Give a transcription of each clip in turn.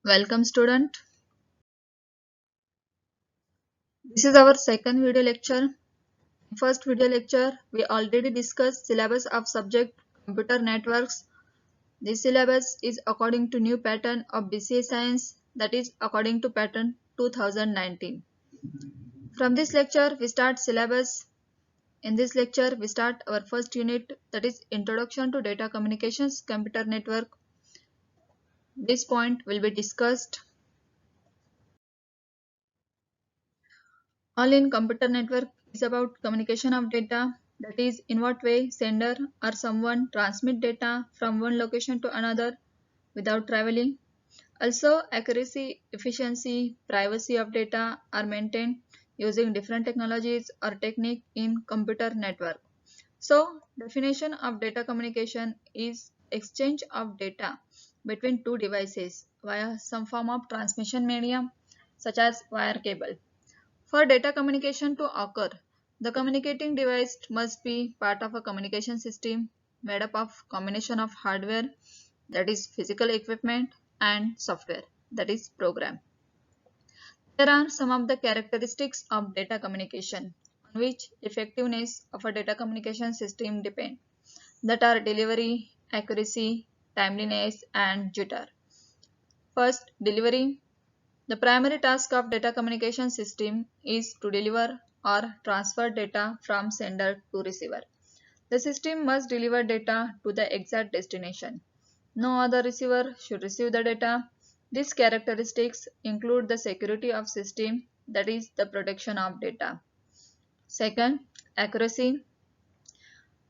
Welcome student. This is our second video lecture. In first video lecture, we already discussed syllabus of subject computer networks. This syllabus is according to new pattern of BCA Science, that is according to pattern 2019. From this lecture, we start syllabus. In this lecture, we start our first unit, that is Introduction to Data Communications Computer Network. This point will be discussed. All in computer network is about communication of data, that is, in what way sender or someone transmit data from one location to another without traveling. Also, accuracy, efficiency, privacy of data are maintained using different technologies or technique in computer network. So, definition of data communication is exchange of data between two devices via some form of transmission medium such as wire cable. For data communication to occur, the communicating device must be part of a communication system made up of combination of hardware, that is physical equipment, and software, that is program. There are some of the characteristics of data communication on which effectiveness of a data communication system depend, that are delivery, accuracy, timeliness, and jitter. First, delivery. The primary task of data communication system is to deliver or transfer data from sender to receiver. The system must deliver data to the exact destination. No other receiver should receive the data. These characteristics include the security of system, that is the protection of data. Second, accuracy.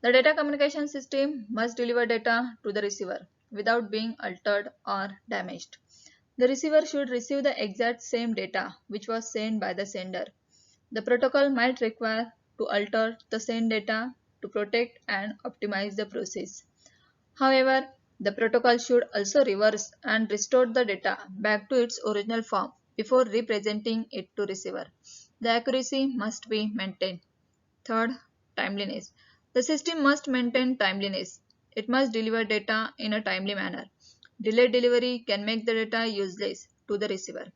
The data communication system must deliver data to the receiver without being altered or damaged. The receiver should receive the exact same data which was sent by the sender. The protocol might require to alter the sent data to protect and optimize the process. However, the protocol should also reverse and restore the data back to its original form before representing it to receiver. The accuracy must be maintained. Third, timeliness. The system must maintain timeliness. It must deliver data in a timely manner. Delayed delivery can make the data useless to the receiver.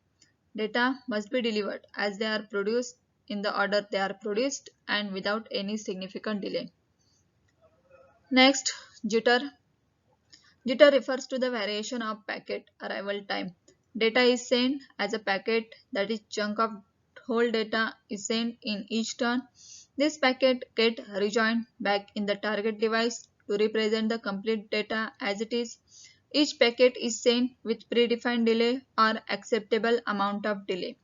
Data must be delivered as they are produced in the order they are produced and without any significant delay. Next, jitter. Jitter refers to the variation of packet arrival time. Data is sent as a packet, that is chunk of whole data is sent in each turn. This packet get rejoined back in the target device to represent the complete data as it is. Each packet is sent with predefined delay or acceptable amount of delay.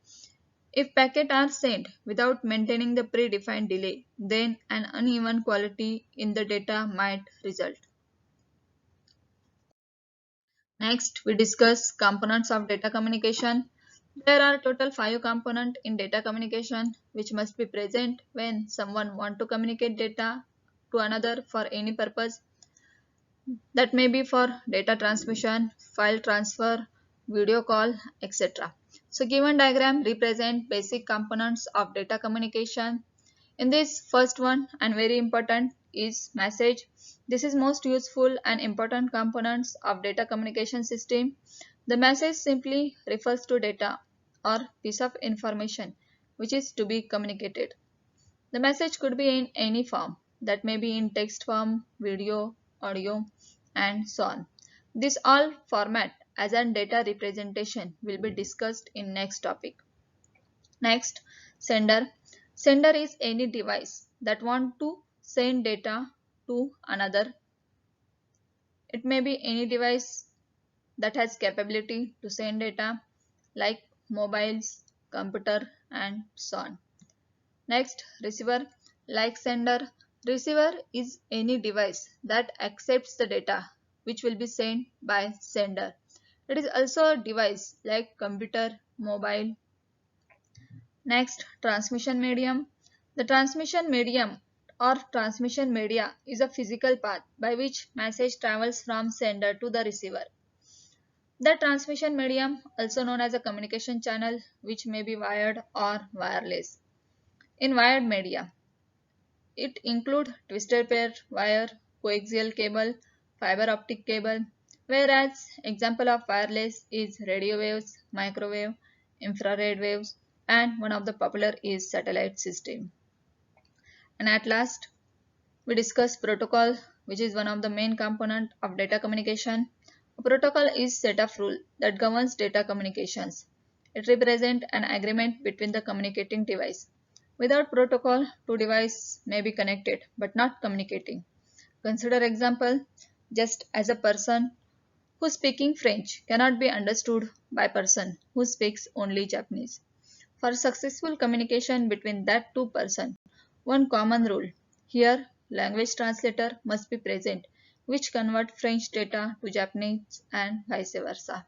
If packets are sent without maintaining the predefined delay, then an uneven quality in the data might result. Next, we discuss components of data communication. There are total 5 components in data communication which must be present when someone wants to communicate data to another for any purpose. That may be for data transmission, file transfer, video call, etc. So given diagram represent basic components of data communication. In this first one and very important is message. This is most useful and important components of data communication system. The message simply refers to data or piece of information which is to be communicated. The message could be in any form, that may be in text form, video, audio, and so on. This all format as a data representation will be discussed in next topic. Next, sender. Sender is any device that want to send data to another. It may be any device that has capability to send data like mobiles, computer, and so on. Next, receiver. Like sender, receiver is any device that accepts the data which will be sent by sender. It is also a device like computer, mobile. Next, transmission medium. The transmission medium or transmission media is a physical path by which message travels from sender to the receiver. The transmission medium, also known as a communication channel, which may be wired or wireless. In wired media, it includes twisted pair wire, coaxial cable, fiber optic cable. Whereas example of wireless is radio waves, microwave, infrared waves, and one of the popular is satellite system. And at last, we discuss protocol, which is one of the main component of data communication. A protocol is set of rule that governs data communications. It represents an agreement between the communicating device. Without protocol, two devices may be connected but not communicating. Consider example, just as a person who speaking French cannot be understood by person who speaks only Japanese. For successful communication between that two person, one common rule. Here, language translator must be present, which convert French data to Japanese and vice versa.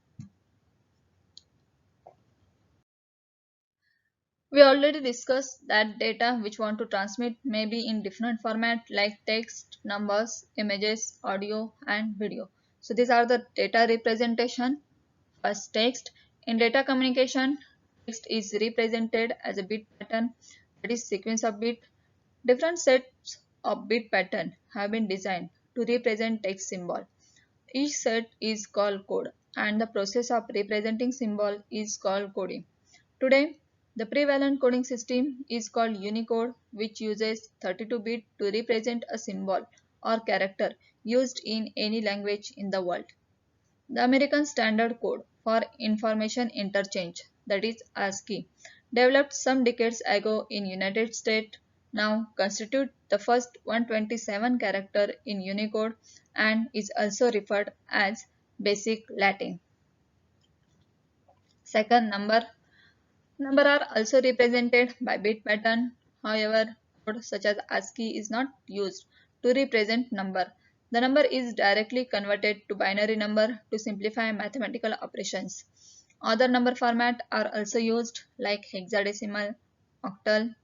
We already discussed that data which want to transmit may be in different format like text, numbers, images, audio, and video. So these are the data representation. First, text. In data communication, text is represented as a bit pattern, that is sequence of bit. Different sets of bit pattern have been designed to represent text symbol. Each set is called code, and the process of representing symbol is called coding. Today, the prevalent coding system is called Unicode, which uses 32-bit to represent a symbol or character used in any language in the world. The American Standard Code for Information Interchange, that is ASCII, developed some decades ago in United States, now constitute the first 127 character in Unicode and is also referred as Basic Latin. Second, number. Number are also represented by bit pattern. However, code such as ASCII is not used to represent number. The number is directly converted to binary number to simplify mathematical operations. Other number format are also used like hexadecimal, octal.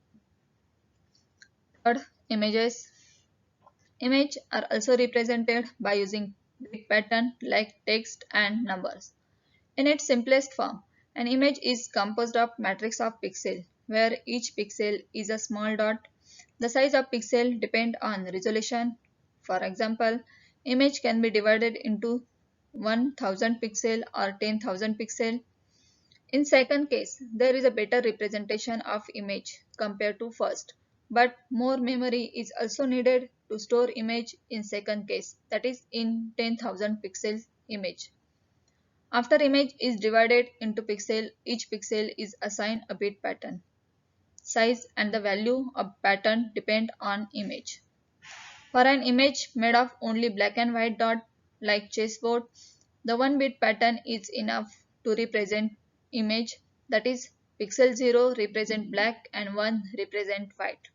Third, images. Image are also represented by using bit pattern like text and numbers. In its simplest form, an image is composed of matrix of pixels, where each pixel is a small dot. The size of pixel depends on resolution. For example, image can be divided into 1000 pixel or 10,000 pixel. In second case, there is a better representation of image compared to first, but more memory is also needed to store image in second case, that is in 10,000 pixels image. After image is divided into pixel, each pixel is assigned a bit pattern. Size and the value of pattern depend on image. For an image made of only black and white dot like chessboard, the 1 bit pattern is enough to represent image, that is pixel 0 represent black and 1 represent white.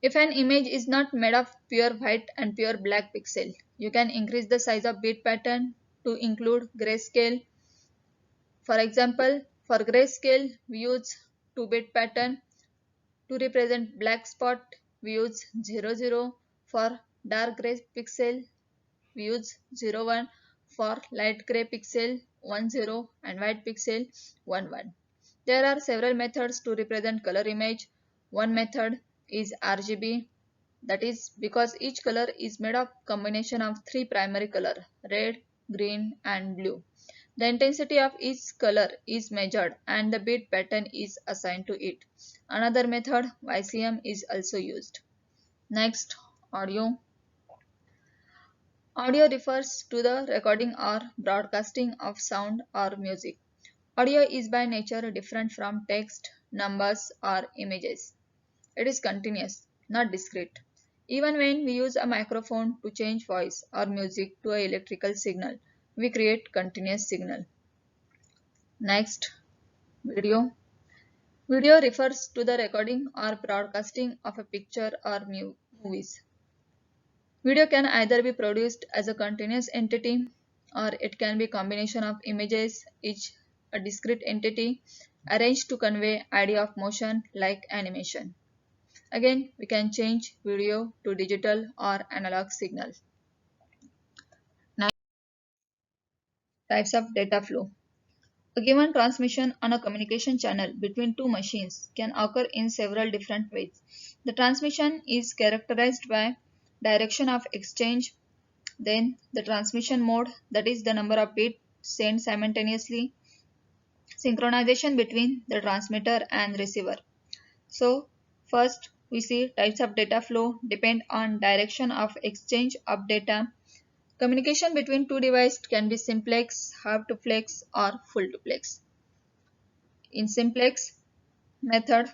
If an image is not made of pure white and pure black pixel, you can increase the size of bit pattern to include grayscale. For example, for grayscale, we use 2-bit pattern. To represent black spot, we use 00. For dark gray pixel, we use 01. For light gray pixel, 10 and white pixel, 11. There are several methods to represent color image. One method is RGB, that is because each color is made of combination of three primary color, red, green and blue. The intensity of each color is measured and the bit pattern is assigned to it. Another method, YCM, is also used. Next, audio. Audio refers to the recording or broadcasting of sound or music. Audio is by nature different from text, numbers or images. It is continuous, not discrete. Even when we use a microphone to change voice or music to an electrical signal, we create continuous signal. Next, video. Video refers to the recording or broadcasting of a picture or movies. Video can either be produced as a continuous entity or it can be a combination of images, each a discrete entity, arranged to convey idea of motion like animation. Again, we can change video to digital or analog signal. Now, types of data flow. A given transmission on a communication channel between two machines can occur in several different ways. The transmission is characterized by direction of exchange, then the transmission mode, that is the number of bits sent simultaneously, synchronization between the transmitter and receiver. So first we see types of data flow depend on direction of exchange of data. Communication between two devices can be simplex, half duplex or full duplex. In simplex method,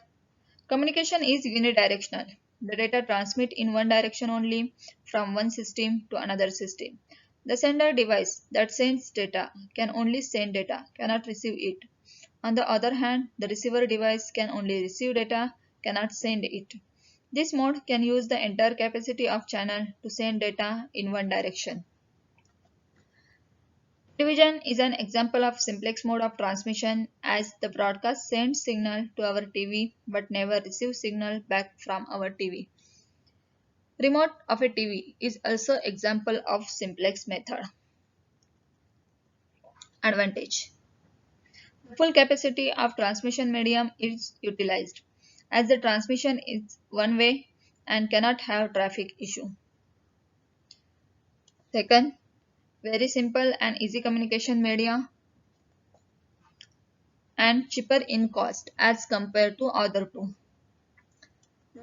communication is unidirectional. The data transmit in one direction only from one system to another system. The sender device that sends data can only send data, cannot receive it. On the other hand, the receiver device can only receive data, cannot send it. This mode can use the entire capacity of channel to send data in one direction. Division is an example of simplex mode of transmission as the broadcast sends signal to our TV but never receives signal back from our TV. Remote of a TV is also example of simplex method. Advantage. The full capacity of transmission medium is utilized as the transmission is one way and cannot have traffic issue. Second, very simple and easy communication media and cheaper in cost as compared to other two.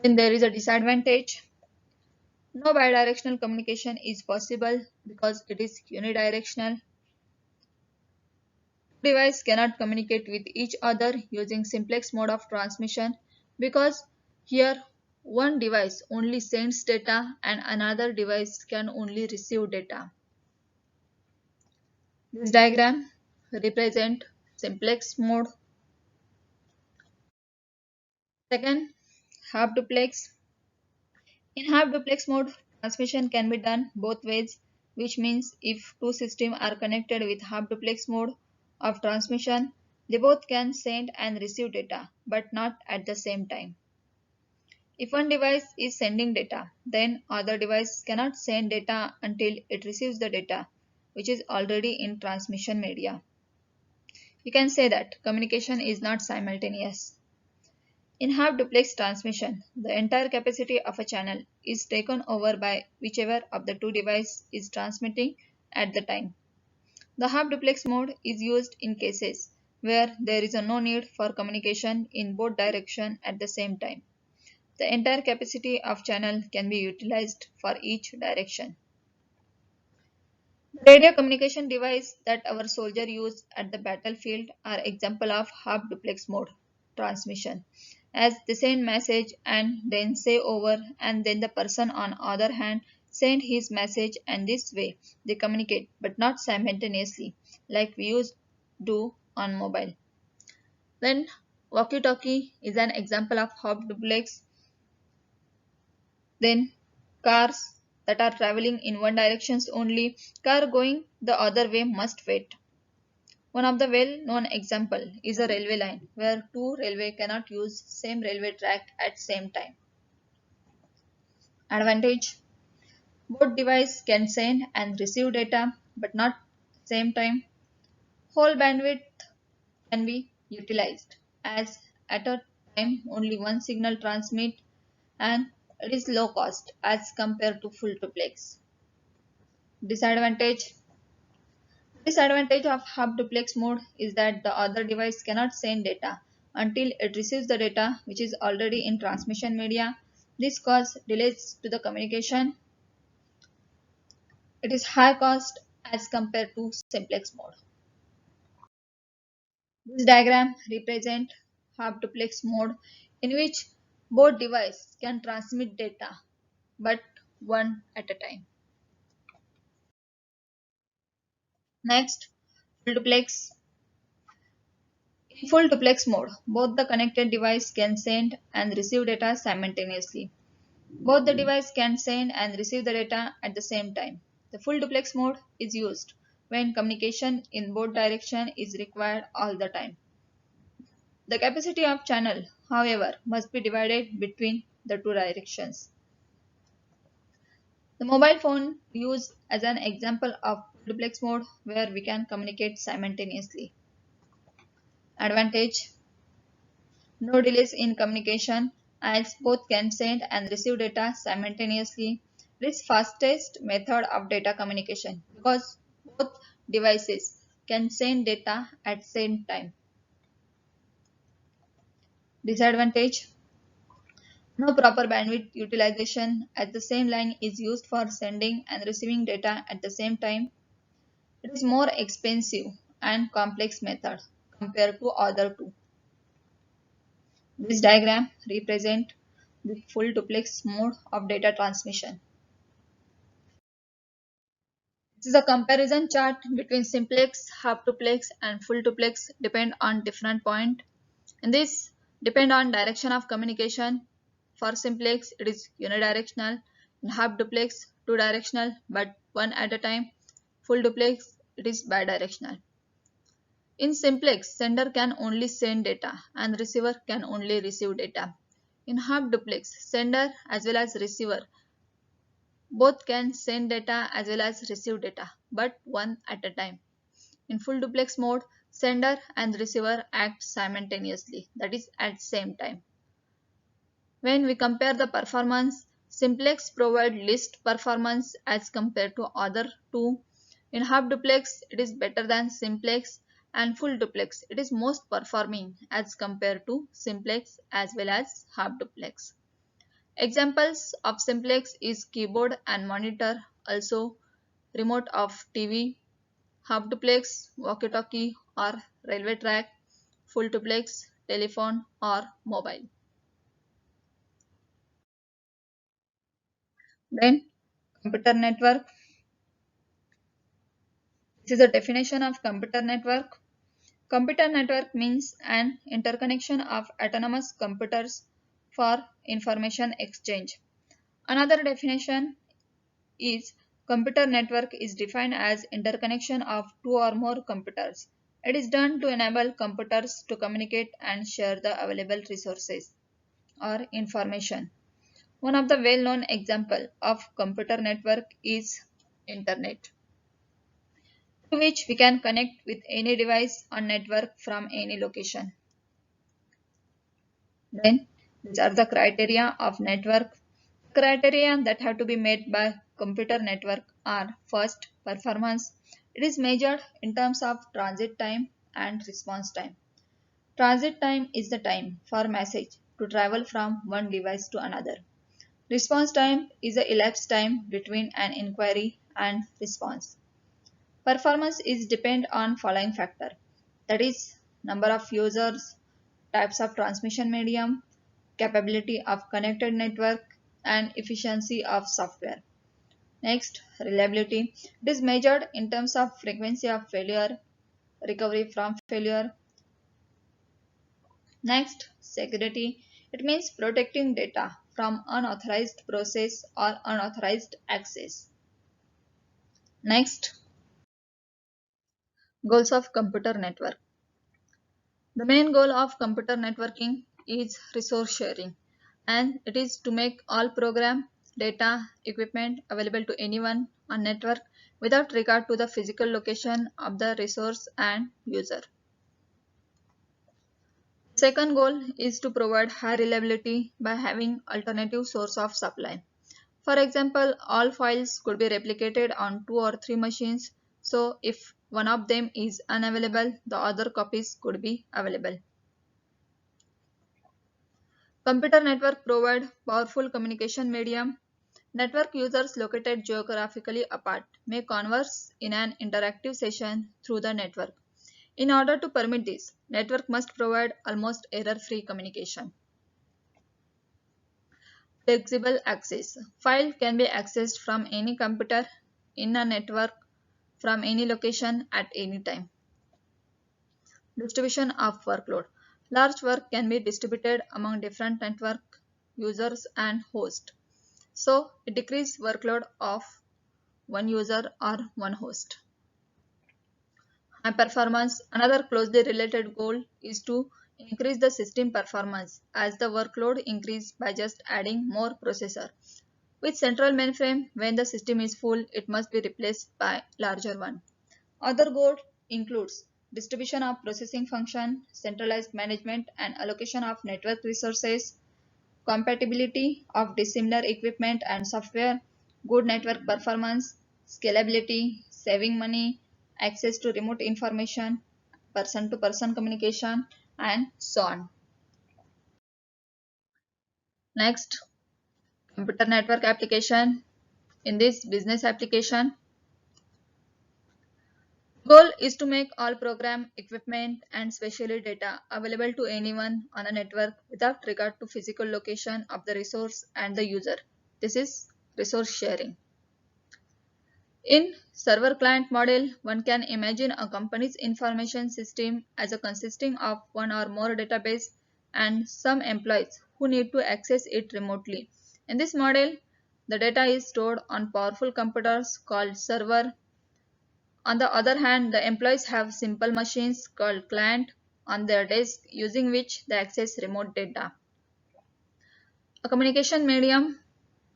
Then there is a disadvantage. No bidirectional communication is possible because it is unidirectional. Devices cannot communicate with each other using simplex mode of transmission because here one device only sends data and another device can only receive data. This diagram represents simplex mode. Second, half duplex. In half duplex mode, transmission can be done both ways, which means if two systems are connected with half duplex mode of transmission, they both can send and receive data, but not at the same time. If one device is sending data, then other device cannot send data until it receives the data, which is already in transmission media. You can say that communication is not simultaneous. In half-duplex transmission, the entire capacity of a channel is taken over by whichever of the two devices is transmitting at the time. The half-duplex mode is used in cases where there is no need for communication in both directions at the same time. The entire capacity of channel can be utilized for each direction. The radio communication device that our soldiers use at the battlefield are example of half duplex mode transmission, as they send message and then say over and then the person on other hand send his message and this way they communicate but not simultaneously like we used do on mobile. Then walkie-talkie is an example of half duplex. Then cars that are traveling in one direction only, car going the other way must wait. One of the well-known example is a railway line where two railway cannot use same railway track at same time. Advantage. Both device can send and receive data but not same time. Whole bandwidth can be utilized as at a time only one signal transmit and it is low cost as compared to full duplex. Disadvantage. Disadvantage of half duplex mode is that the other device cannot send data until it receives the data which is already in transmission media. This causes delays to the communication. It is high cost as compared to simplex mode. This diagram represents half duplex mode in which both devices can transmit data but one at a time. Next, full duplex. In full duplex mode, both the connected device can send and receive data simultaneously. Both the device can send and receive the data at the same time. The full duplex mode is used when communication in both directions is required all the time. The capacity of channel, however, must be divided between the two directions. The mobile phone used as an example of duplex mode where we can communicate simultaneously. Advantage. No delays in communication as both can send and receive data simultaneously. This fastest method of data communication because both devices can send data at same time. Disadvantage: no proper bandwidth utilization as the same line is used for sending and receiving data at the same time. It is more expensive and complex method compared to other two. This diagram represents the full duplex mode of data transmission. This is a comparison chart between simplex, half duplex and full duplex depend on different point. And this depend on direction of communication. For simplex it is unidirectional. In half duplex two directional but one at a time. Full duplex it is bidirectional. In simplex sender can only send data and receiver can only receive data. In half duplex sender as well as receiver both can send data as well as receive data, but one at a time. In full duplex mode, sender and receiver act simultaneously, that is at same time. When we compare the performance, simplex provide least performance as compared to other two. In half duplex, it is better than simplex, and full duplex, it is most performing as compared to simplex as well as half duplex. Examples of simplex is keyboard and monitor, also remote of TV, half duplex, walkie-talkie or railway track, full duplex, telephone or mobile. Then computer network. This is a definition of computer network. Computer network means an interconnection of autonomous computers for information exchange. Another definition is computer network is defined as interconnection of two or more computers. It is done to enable computers to communicate and share the available resources or information. One of the well-known example of computer network is internet, to which we can connect with any device on network from any location. Then these are the criteria of network. Criteria that have to be met by computer network are: first, performance. It is measured in terms of transit time and response time. Transit time is the time for message to travel from one device to another. Response time is the elapsed time between an inquiry and response. Performance is depend on following factor, that is number of users, types of transmission medium, capability of connected network, and efficiency of software. Next, reliability. It is measured in terms of frequency of failure, recovery from failure. Next, security. It means protecting data from unauthorized process or unauthorized access. Next, goals of computer network. The main goal of computer networking is resource sharing, and it is to make all program, data, equipment available to anyone on network without regard to the physical location of the resource and user. Second goal is to provide high reliability by having alternative source of supply. For example, all files could be replicated on two or three machines, so if one of them is unavailable, the other copies could be available. Computer network provide powerful communication medium. Network users located geographically apart may converse in an interactive session through the network. In order to permit this, network must provide almost error-free communication. Flexible access. File can be accessed from any computer in a network from any location at any time. Distribution of workload. Large work can be distributed among different network users and hosts. So it decreases workload of one user or one host. High performance. Another closely related goal is to increase the system performance as the workload increases by just adding more processor. With central mainframe, when the system is full, it must be replaced by larger one. Other goal includes distribution of processing function, centralized management and allocation of network resources, compatibility of dissimilar equipment and software, good network performance, scalability, saving money, access to remote information, person to person communication, and so on. Next, computer network application. In this business application, goal is to make all program, equipment, and especially data available to anyone on a network without regard to physical location of the resource and the user. This is resource sharing. In server-client model, one can imagine a company's information system as a consisting of one or more database and some employees who need to access it remotely. In this model, the data is stored on powerful computers called server. On the other hand, the employees have simple machines called client on their desk using which they access remote data. A communication medium.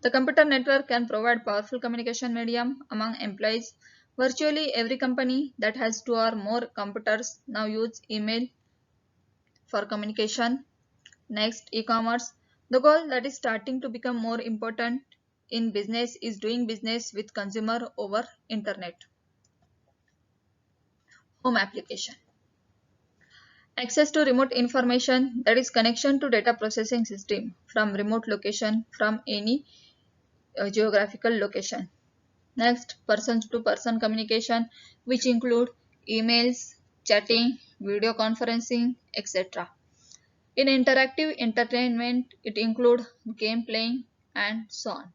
The computer network can provide powerful communication medium among employees. Virtually every company that has two or more computers now use email for communication. Next, e-commerce. The goal that is starting to become more important in business is doing business with consumer over internet. Home application. Access to remote information, that is connection to data processing system from remote location from any geographical location. Next, person-to-person communication, which include emails, chatting, video conferencing, etc. In interactive entertainment, it include game playing and so on.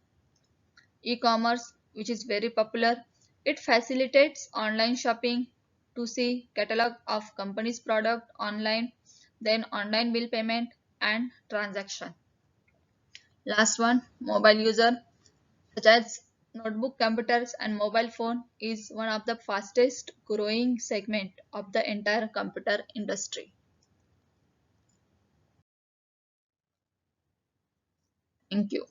E-commerce, which is very popular, it facilitates online shopping to see catalog of company's product online, then online bill payment and transaction. Last one, mobile user, such as notebook computers and mobile phone, is one of the fastest growing segment of the entire computer industry. Thank you.